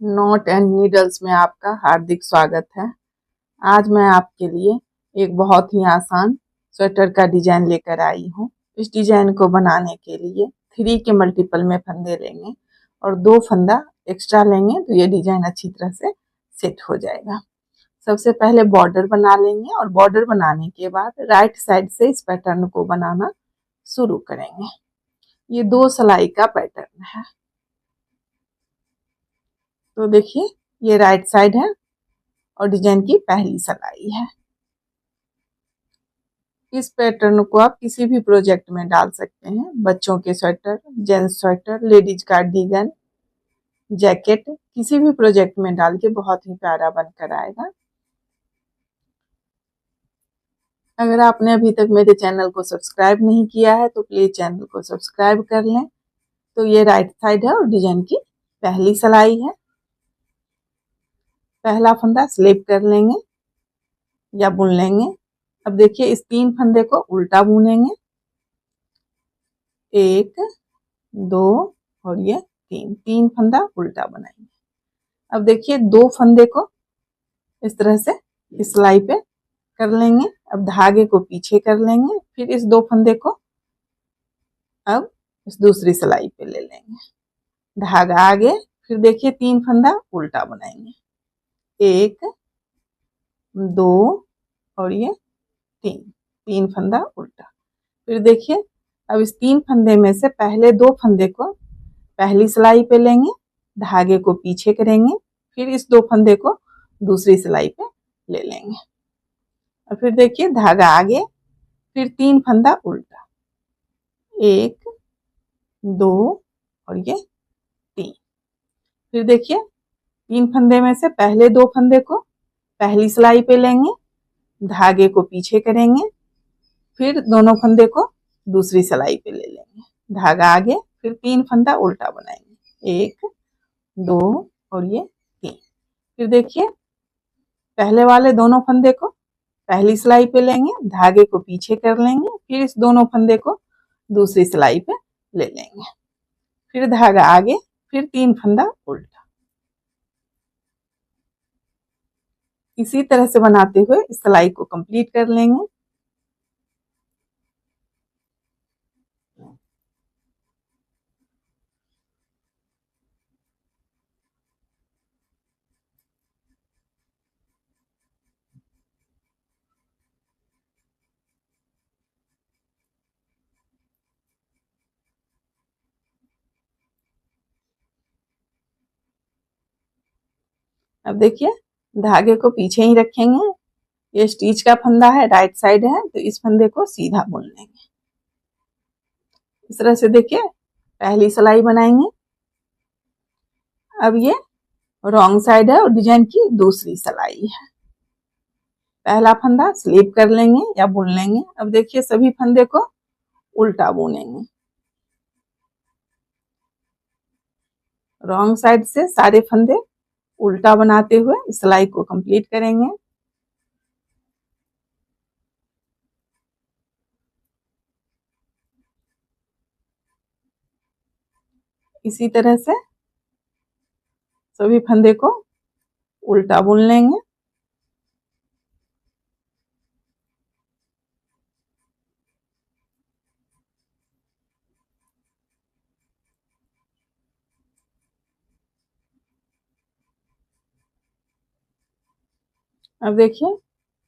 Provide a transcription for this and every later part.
Not and needles में आपका हार्दिक स्वागत है। आज मैं आपके लिए एक बहुत ही आसान स्वेटर का डिजाइन लेकर आई हूँ। इस डिजाइन को बनाने के लिए 3 के मल्टीपल में फंदे लेंगे और 2 फंदा एक्स्ट्रा लेंगे तो ये डिजाइन अच्छी तरह से सेट हो जाएगा। सबसे पहले बॉर्डर बना लेंगे और बॉर्डर बनाने के बाद राइट साइड से इस पैटर्न को बनाना शुरू करेंगे। ये 2 सिलाई का पैटर्न है। तो देखिए ये राइट साइड है और डिजाइन की पहली सिलाई है। इस पैटर्न को आप किसी भी प्रोजेक्ट में डाल सकते हैं। बच्चों के sweater, gents sweater, ladies cardigan, jacket, किसी भी प्रोजेक्ट में डाल के बहुत ही प्यारा बनकर आएगा। अगर आपने अभी तक मेरे चैनल को सब्सक्राइब नहीं किया है तो प्लीज चैनल को सब्सक्राइब कर लें। तो ये राइट साइड है और डिजाइन की पहली सिलाई है। पहला फंदा स्लिप कर लेंगे या बुन लेंगे। अब देखिए इस 3 फंदे को उल्टा बुनेंगे। 1, 2 और ये 3 फंदा उल्टा बनाएंगे। अब देखिए 2 फंदे को इस तरह से इस सिलाई पे कर लेंगे। अब धागे को पीछे कर लेंगे, फिर इस 2 फंदे को अब इस दूसरी सिलाई पे ले लेंगे। धागा आगे, फिर देखिए 3 फंदा उल्टा बनाएंगे। 1, 2 और ये 3 फंदा उल्टा। फिर देखिए अब इस 3 फंदे में से पहले 2 फंदे को पहली सिलाई पे लेंगे, धागे को पीछे करेंगे, फिर इस 2 फंदे को दूसरी सिलाई पे ले लेंगे। और फिर देखिए धागा आगे, फिर 3 फंदा उल्टा। 1, 2 और ये 3। फिर देखिए 3 फंदे में से पहले 2 फंदे को पहली सिलाई पे लेंगे, धागे को पीछे करेंगे, फिर दोनों फंदे को दूसरी सिलाई पे ले लेंगे। धागा आगे, फिर 3 फंदा उल्टा बनाएंगे। 1, 2 और ये 3। फिर देखिए पहले वाले दोनों फंदे को पहली सिलाई पे लेंगे, धागे को पीछे कर लेंगे, फिर इस दोनों फंदे को दूसरी सिलाई पे ले लेंगे। फिर धागा आगे, फिर 3 फंदा उल्टा। इसी तरह से बनाते हुए इस सिलाई को कंप्लीट कर लेंगे। अब देखिए धागे को पीछे ही रखेंगे। ये स्टिच का फंदा है, राइट साइड है, तो इस फंदे को सीधा बुन लेंगे। इस तरह से देखिए पहली सिलाई बनाएंगे। अब ये रॉन्ग साइड है और डिजाइन की दूसरी सिलाई है। पहला फंदा स्लिप कर लेंगे या बुन लेंगे। अब देखिए सभी फंदे को उल्टा बुनेंगे। रॉन्ग साइड से सारे फंदे उल्टा बनाते हुए इस सिलाई को कंप्लीट करेंगे। इसी तरह से सभी फंदे को उल्टा बुन लेंगे। अब देखिए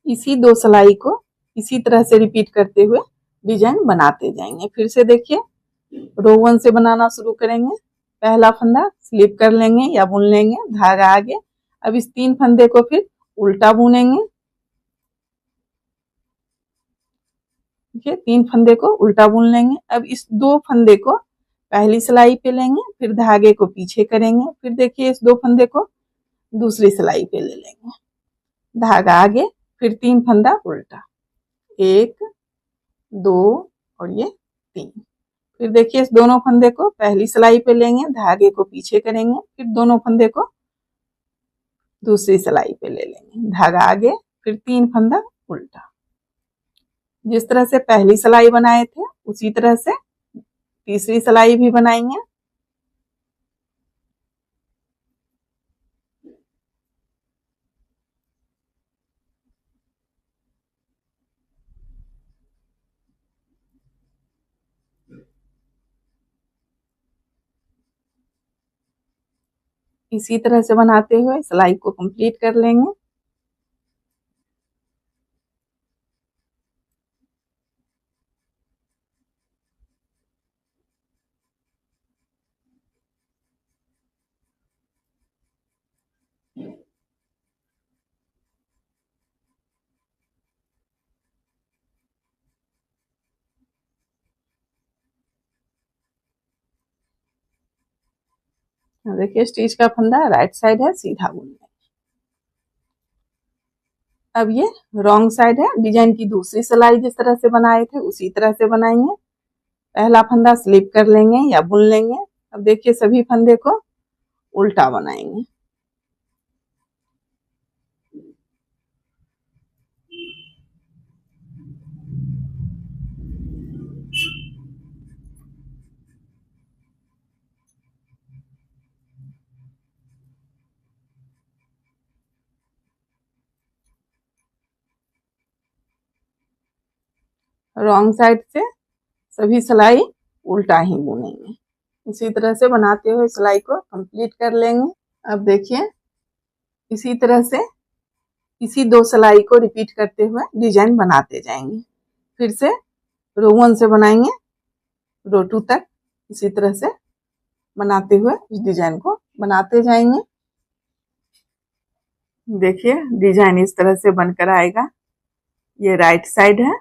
इसी 2 सिलाई को इसी तरह से रिपीट करते हुए डिजाइन बनाते जाएंगे। फिर से देखिए रो 1 से बनाना शुरू करेंगे। पहला फंदा स्लिप कर लेंगे या बुन लेंगे, धागा आगे। अब इस 3 फंदे को फिर उल्टा बुनेंगे। देखिए 3 फंदे को उल्टा बुन लेंगे। अब इस 2 फंदे को पहली सिलाई पे लेंगे, फिर धागे को पीछे करेंगे, फिर देखिए इस 2 फंदे को दूसरी सिलाई पे ले लेंगे। धागा आगे, फिर 3 फंदा उल्टा। 1, 2 और ये 3। फिर देखिए इस दोनों फंदे को पहली सिलाई पे लेंगे, धागे को पीछे करेंगे, फिर दोनों फंदे को दूसरी सिलाई पे ले लेंगे। धागा आगे, फिर 3 फंदा उल्टा। जिस तरह से पहली सिलाई बनाए थे उसी तरह से तीसरी सिलाई भी बनाएंगे। इसी तरह से बनाते हुए सिलाई को कंप्लीट कर लेंगे। देखिए स्टिच का फंदा राइट साइड है, सीधा बुनना। अब ये रॉन्ग साइड है, डिजाइन की दूसरी सिलाई जिस तरह से बनाए थे उसी तरह से बनाएंगे। पहला फंदा स्लिप कर लेंगे या बुन लेंगे। अब देखिए सभी फंदे को उल्टा बनाएंगे। रॉन्ग साइड से सभी सिलाई उल्टा ही बुनेंगे। इसी तरह से बनाते हुए सिलाई को कंप्लीट कर लेंगे। अब देखिए इसी तरह से इसी 2 सिलाई को रिपीट करते हुए डिजाइन बनाते जाएंगे। फिर से रो 1 से बनाएंगे रो 2 तक। इसी तरह से बनाते हुए इस डिजाइन को बनाते जाएंगे। देखिए डिजाइन इस तरह से बनकर आएगा। ये राइट साइड है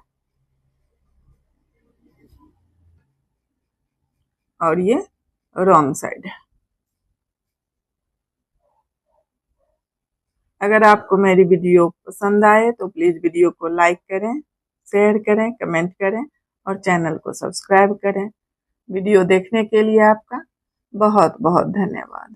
और ये रॉन्ग साइड है। अगर आपको मेरी वीडियो पसंद आए तो प्लीज़ वीडियो को लाइक करें, शेयर करें, कमेंट करें और चैनल को सब्सक्राइब करें। वीडियो देखने के लिए आपका बहुत बहुत धन्यवाद।